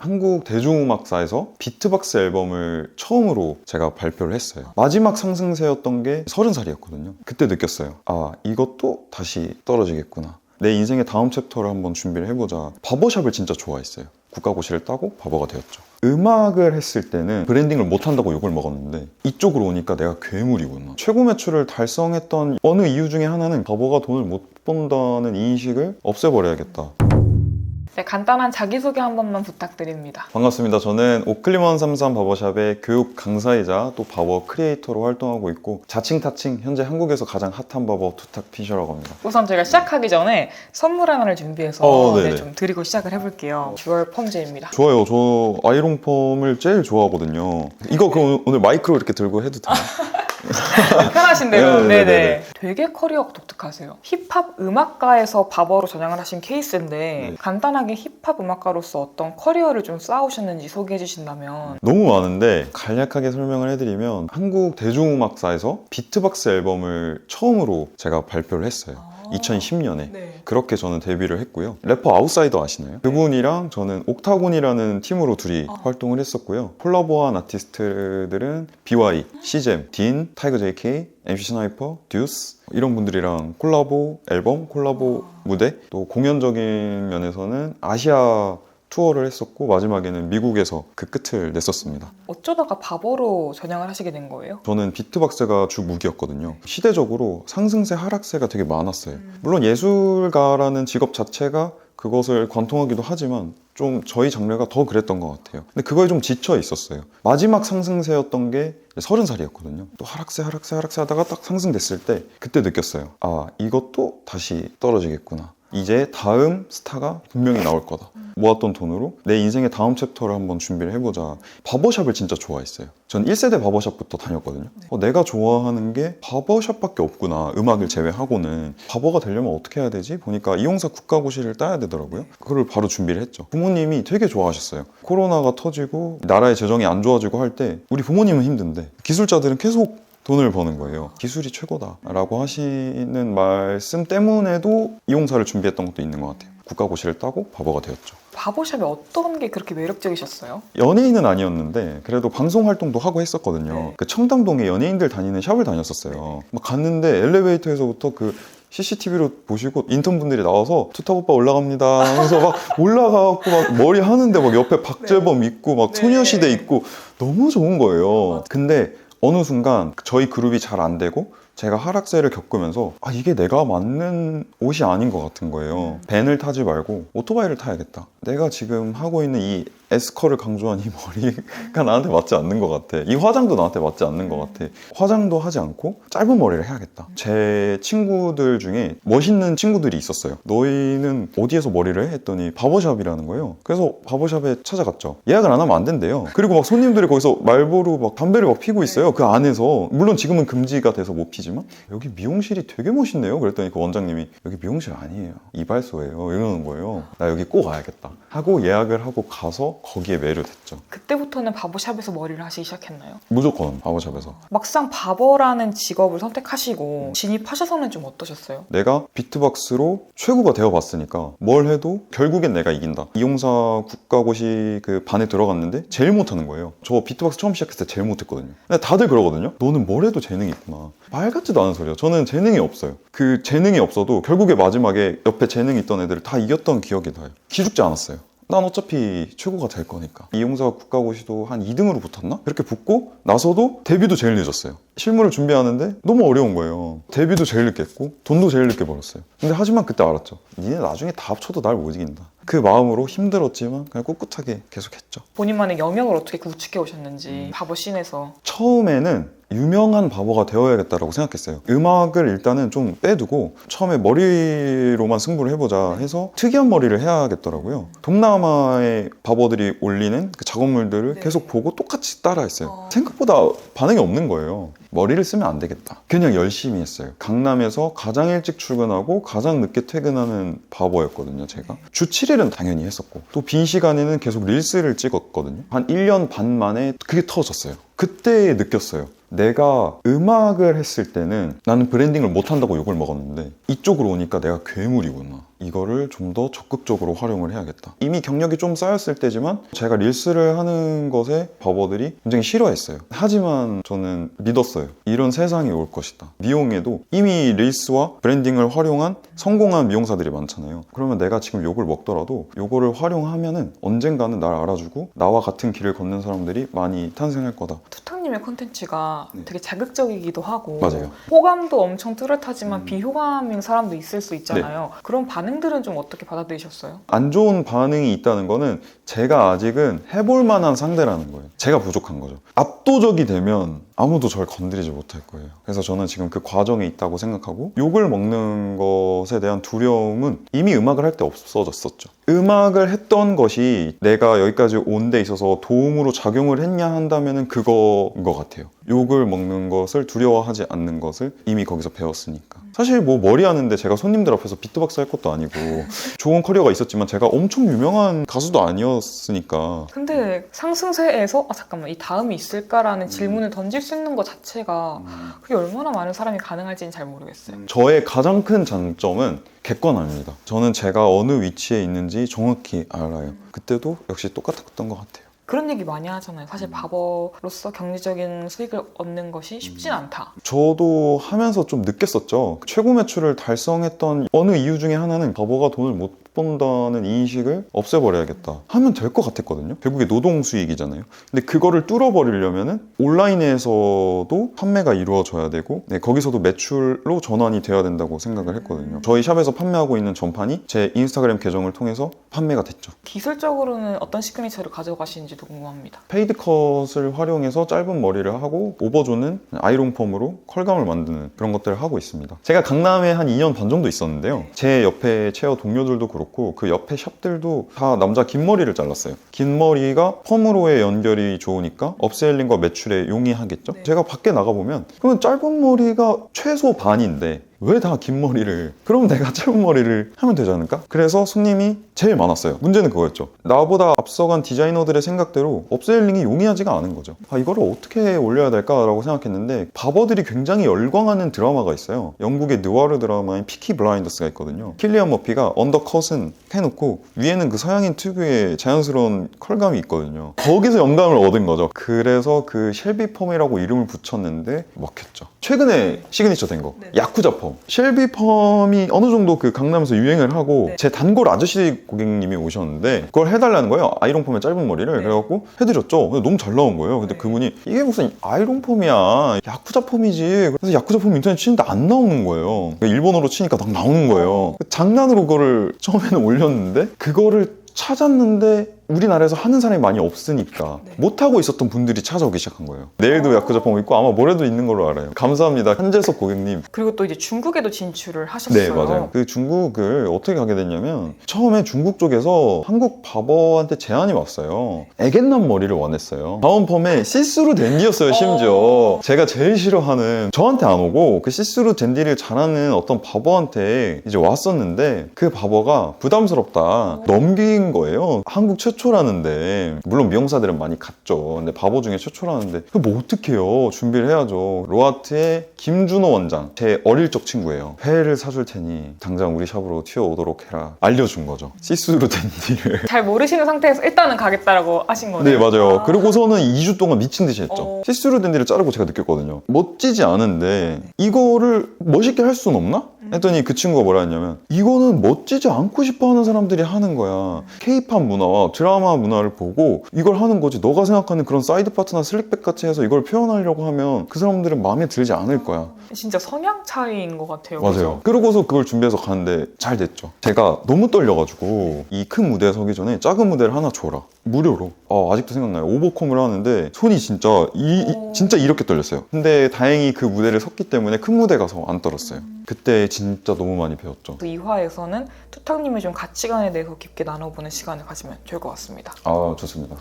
한국 대중음악사에서 비트박스 앨범을 처음으로 제가 발표를 했어요. 마지막 상승세였던 게 30살이었거든요. 그때 느꼈어요. 아, 이것도 다시 떨어지겠구나. 내 인생의 다음 챕터를 한번 준비를 해보자. 바버샵을 진짜 좋아했어요. 국가고시를 따고 바버가 되었죠. 음악을 했을 때는 브랜딩을 못한다고 욕을 먹었는데 이쪽으로 오니까 내가 괴물이구나. 최고 매출을 달성했던 어느 이유 중에 하나는 바버가 돈을 못 번다는 인식을 없애버려야겠다. 네, 간단한 자기소개 한 번만 부탁드립니다. 반갑습니다. 저는 오클리먼 33 바버샵의 교육 강사이자 또 바버 크리에이터로 활동하고 있고 자칭 타칭 현재 한국에서 가장 핫한 바버 투탁 피셔라고 합니다. 우선 저희가 시작하기 전에 선물 하나를 준비해서 네네. 좀 드리고 시작을 해볼게요. 듀얼 펌제입니다. 좋아요. 저 아이롱 펌을 제일 좋아하거든요. 이거 그럼 오늘 마이크로 이렇게 들고 해도 되나요? 편하신 대로. 네네네. 네네. 되게 커리어가 독특하세요. 힙합 음악가에서 바버로 전향을 하신 케이스인데 네. 간단하게 힙합 음악가로서 어떤 커리어를 좀 쌓으셨는지 소개해 주신다면. 너무 많은데 간략하게 설명을 해드리면 한국 대중음악사에서 비트박스 앨범을 처음으로 제가 발표를 했어요. 2010년에. 네. 그렇게 저는 데뷔를 했고요. 래퍼 아웃사이더 아시나요? 그분이랑 저는 옥타곤이라는 팀으로 둘이 활동을 했었고요. 콜라보한 아티스트들은 BY, 시잼, 딘, 타이거 JK, MC 스나이퍼, 듀스 이런 분들이랑 콜라보 앨범, 콜라보 무대, 또 공연적인 면에서는 아시아 투어를 했었고 마지막에는 미국에서 그 끝을 냈었습니다. 어쩌다가 바버로 전향을 하시게 된 거예요? 저는 비트박스가 주 무기였거든요. 시대적으로 상승세 하락세가 되게 많았어요. 물론 예술가라는 직업 자체가 그것을 관통하기도 하지만 좀 저희 장르가 더 그랬던 것 같아요. 근데 그거에 좀 지쳐 있었어요. 마지막 상승세였던 게 30살이었거든요. 또 하락세 하다가 딱 상승됐을 때 그때 느꼈어요. 아, 이것도 다시 떨어지겠구나. 이제 다음 스타가 분명히 나올 거다. 모았던 돈으로 내 인생의 다음 챕터를 한번 준비를 해보자. 바버샵을 진짜 좋아했어요. 전 1세대 바버샵부터 다녔거든요. 내가 좋아하는 게 바버샵밖에 없구나. 음악을 제외하고는. 바버가 되려면 어떻게 해야 되지? 보니까 이용사 국가고시를 따야 되더라고요. 그걸 바로 준비를 했죠. 부모님이 되게 좋아하셨어요. 코로나가 터지고 나라의 재정이 안 좋아지고 할 때 우리 부모님은 힘든데 기술자들은 계속 돈을 버는 거예요. 기술이 최고다 라고 하시는 말씀 때문에도 이용사를 준비했던 것도 있는 것 같아요. 국가고시를 따고 바버가 되었죠. 바버샵이 어떤 게 그렇게 매력적이셨어요? 연예인은 아니었는데 그래도 방송 활동도 하고 했었거든요. 네. 그 청담동에 연예인들 다니는 샵을 다녔었어요. 막 갔는데 엘리베이터에서부터 그 CCTV로 보시고 인턴분들이 나와서 투탑 오빠 올라갑니다 하면서 막 올라가고 막 머리 하는데 막 옆에 박재범 있고 막 네. 소녀시대 있고 너무 좋은 거예요. 근데 어느 순간 저희 그룹이 잘 안 되고 제가 하락세를 겪으면서 아, 이게 내가 맞는 옷이 아닌 것 같은 거예요. 밴을 타지 말고 오토바이를 타야겠다. 내가 지금 하고 있는 이 에스컬을 강조한 이 머리가 나한테 맞지 않는 것 같아. 이 화장도 나한테 맞지 않는 것 같아. 화장도 하지 않고 짧은 머리를 해야겠다. 제 친구들 중에 멋있는 친구들이 있었어요. 너희는 어디에서 머리를 해? 했더니 바버샵이라는 거예요. 그래서 바버샵에 찾아갔죠. 예약을 안 하면 안 된대요. 그리고 막 손님들이 거기서 말보로 막 담배를 막 피고 있어요. 그 안에서. 물론 지금은 금지가 돼서 못 피지만 여기 미용실이 되게 멋있네요. 그랬더니 그 원장님이 여기 미용실 아니에요. 이발소예요. 이러는 거예요. 나 여기 꼭 와야겠다 하고 예약을 하고 가서 거기에 매료됐죠. 그때부터는 바버샵에서 머리를 하시기 시작했나요? 무조건 바버샵에서. 막상 바버라는 직업을 선택하시고 진입하셔서는 좀 어떠셨어요? 내가 비트박스로 최고가 되어봤으니까 뭘 해도 결국엔 내가 이긴다. 이용사 국가고시 그 반에 들어갔는데 제일 못하는 거예요. 저 비트박스 처음 시작했을 때 제일 못했거든요. 근데 다들 그러거든요. 너는 뭘 해도 재능이 있구나. 말 같지도 않은 소리야. 저는 재능이 없어요. 그 재능이 없어도 결국에 마지막에 옆에 재능 있던 애들을 다 이겼던 기억이 나요. 기죽지 않았어요. 난 어차피 최고가 될 거니까. 이용사 국가고시도 한 2등으로 붙었나? 그렇게 붙고 나서도 데뷔도 제일 늦었어요. 실무를 준비하는데 너무 어려운 거예요. 데뷔도 제일 늦게 했고 돈도 제일 늦게 벌었어요. 근데 하지만 그때 알았죠. 니네 나중에 다 합쳐도 날 못 이긴다. 그 마음으로 힘들었지만 그냥 꿋꿋하게 계속했죠. 본인만의 영역을 어떻게 구축해 오셨는지 바버 씬에서. 처음에는 유명한 바보가 되어야겠다라고 생각했어요. 음악을 일단은 좀 빼두고 처음에 머리로만 승부를 해보자 해서 특이한 머리를 해야겠더라고요. 동남아의 바보들이 올리는 그 작업물들을 계속 보고 똑같이 따라했어요. 생각보다 반응이 없는 거예요. 머리를 쓰면 안 되겠다. 그냥 열심히 했어요. 강남에서 가장 일찍 출근하고 가장 늦게 퇴근하는 바보였거든요, 제가. 주 7일은 당연히 했었고 또 빈 시간에는 계속 릴스를 찍었거든요. 한 1년 반 만에 그게 터졌어요. 그때 느꼈어요. 내가 음악을 했을 때는 나는 브랜딩을 못한다고 욕을 먹었는데 이쪽으로 오니까 내가 괴물이구나. 이거를 좀 더 적극적으로 활용을 해야겠다. 이미 경력이 좀 쌓였을 때지만 제가 릴스를 하는 것에 바버들이 굉장히 싫어했어요. 하지만 저는 믿었어요. 이런 세상이 올 것이다. 미용에도 이미 릴스와 브랜딩을 활용한 성공한 미용사들이 많잖아요. 그러면 내가 지금 욕을 먹더라도 요거를 활용하면은 언젠가는 날 알아주고 나와 같은 길을 걷는 사람들이 많이 탄생할 거다. 투탕님의 콘텐츠가 되게 자극적이기도 하고 맞아요. 호감도 엄청 뚜렷하지만 비호감인 사람도 있을 수 있잖아요. 네. 그런 반응들은 좀 어떻게 받아들이셨어요? 안 좋은 반응이 있다는 거는 제가 아직은 해볼 만한 상대라는 거예요. 제가 부족한 거죠. 압도적이 되면 아무도 절 건드리지 못할 거예요. 그래서 저는 지금 그 과정에 있다고 생각하고 욕을 먹는 것에 대한 두려움은 이미 음악을 할 때 없어졌었죠. 음악을 했던 것이 내가 여기까지 온 데 있어서 도움으로 작용을 했냐 한다면 그거인 것 같아요. 욕을 먹는 것을 두려워하지 않는 것을 이미 거기서 배웠으니까. 사실 뭐 머리 하는데 제가 손님들 앞에서 비트박스 할 것도 아니고 좋은 커리어가 있었지만 제가 엄청 유명한 가수도 아니었으니까. 근데 상승세에서 잠깐만 이 다음이 있을까라는 질문을 던질 수 있는 것 자체가 그게 얼마나 많은 사람이 가능할지는 잘 모르겠어요. 저의 가장 큰 장점은 객관합니다. 저는 제가 어느 위치에 있는지 정확히 알아요. 그때도 역시 똑같았던 것 같아요. 그런 얘기 많이 하잖아요. 사실 바버로서 경제적인 수익을 얻는 것이 쉽진 않다. 저도 하면서 좀 느꼈었죠. 최고 매출을 달성했던 어느 이유 중에 하나는 바버가 돈을 못 번다는 인식을 없애버려야겠다 하면 될 것 같았거든요. 결국에 노동 수익이잖아요. 근데 그거를 뚫어버리려면은 온라인에서도 판매가 이루어져야 되고 거기서도 매출로 전환이 돼야 된다고 생각을 했거든요. 저희 샵에서 판매하고 있는 전판이 제 인스타그램 계정을 통해서 판매가 됐죠. 기술적으로는 어떤 시그니처를 가져가시는지도 궁금합니다. 페이드 컷을 활용해서 짧은 머리를 하고 오버존은 아이롱 펌으로 컬감을 만드는 그런 것들을 하고 있습니다. 제가 강남에 한 2년 반 정도 있었는데요. 제 옆에 체어 동료들도 그렇고 그 옆에 샵들도 다 남자 긴 머리를 잘랐어요. 긴 머리가 펌으로의 연결이 좋으니까 업셀링과 매출에 용이하겠죠. 제가 밖에 나가보면 그러면 짧은 머리가 최소 반인데 왜 다 긴 머리를, 그럼 내가 짧은 머리를 하면 되지 않을까? 그래서 손님이 제일 많았어요. 문제는 그거였죠. 나보다 앞서간 디자이너들의 생각대로 업셀링이 용이하지가 않은 거죠. 이거를 어떻게 올려야 될까라고 생각했는데 바버들이 굉장히 열광하는 드라마가 있어요. 영국의 느와르 드라마인 피키 블라인더스가 있거든요. 킬리안 머피가 언더컷은 해놓고 위에는 그 서양인 특유의 자연스러운 컬감이 있거든요. 거기서 영감을 얻은 거죠. 그래서 그 쉘비 펌이라고 이름을 붙였는데 먹혔죠. 최근에 시그니처 된 거, 야쿠자 펌. 쉘비 펌이 어느 정도 그 강남에서 유행을 하고 제 단골 아저씨 고객님이 오셨는데 그걸 해달라는 거예요. 아이롱 펌의 짧은 머리를. 그래갖고 해드렸죠. 근데 너무 잘 나온 거예요. 근데 그분이 이게 무슨 아이롱 펌이야, 야쿠자 펌이지. 그래서 야쿠자 펌 인터넷 치는데 안 나오는 거예요. 일본어로 치니까 막 나오는 거예요. 장난으로 그거를 처음에는 올렸는데 그거를 찾았는데 우리나라에서 하는 사람이 많이 없으니까 못하고 있었던 분들이 찾아오기 시작한 거예요. 내일도 야쿠자 펌 있고 아마 모레도 있는 걸로 알아요. 감사합니다, 현재석 고객님. 그리고 또 이제 중국에도 진출을 하셨어요. 네, 맞아요. 그 중국을 어떻게 가게 됐냐면 처음에 중국 쪽에서 한국 바버한테 제안이 왔어요. 애견남 머리를 원했어요. 다운 펌에 시스루 댄디였어요. 심지어 제가 제일 싫어하는, 저한테 안 오고 그 시스루 댄디를 잘하는 어떤 바버한테 이제 왔었는데 그 바버가 부담스럽다 넘긴 거예요. 한국 최초라는데, 물론 미용사들은 많이 갔죠. 근데 바보 중에 최초라는데 그거 뭐 어떡해요. 준비를 해야죠. 로아트의 김준호 원장, 제 어릴 적 친구예요. 회를 사줄 테니 당장 우리 샵으로 튀어오도록 해라 알려준 거죠. 시스루 댄디를 잘 모르시는 상태에서 일단은 가겠다라고 하신 거네요. 네, 맞아요. 그리고서는 2주 동안 미친 듯이 했죠. 시스루 댄디를 자르고 제가 느꼈거든요. 멋지지 않은데 이거를 멋있게 할 수는 없나? 했더니 그 친구가 뭐라 했냐면 이거는 멋지지 않고 싶어 하는 사람들이 하는 거야. K-팝 문화와 드라마 문화를 보고 이걸 하는 거지. 너가 생각하는 그런 사이드 파트나 슬릭백 같이 해서 이걸 표현하려고 하면 그 사람들은 마음에 들지 않을 거야. 진짜 성향 차이인 것 같아요. 맞아요. 그죠? 그러고서 그걸 준비해서 가는데 잘 됐죠. 제가 너무 떨려가지고 이 큰 무대에 서기 전에 작은 무대를 하나 줘라. 무료로. 아직도 생각나요. 오버컴을 하는데 손이 진짜 진짜 이렇게 떨렸어요. 근데 다행히 그 무대를 섰기 때문에 큰 무대 가서 안 떨었어요. 그때 진짜 너무 많이 배웠죠. 그 2화에서는 투탕님의 좀 가치관에 대해서 깊게 나눠보는 시간을 가지면 좋을 것 같습니다. 좋습니다.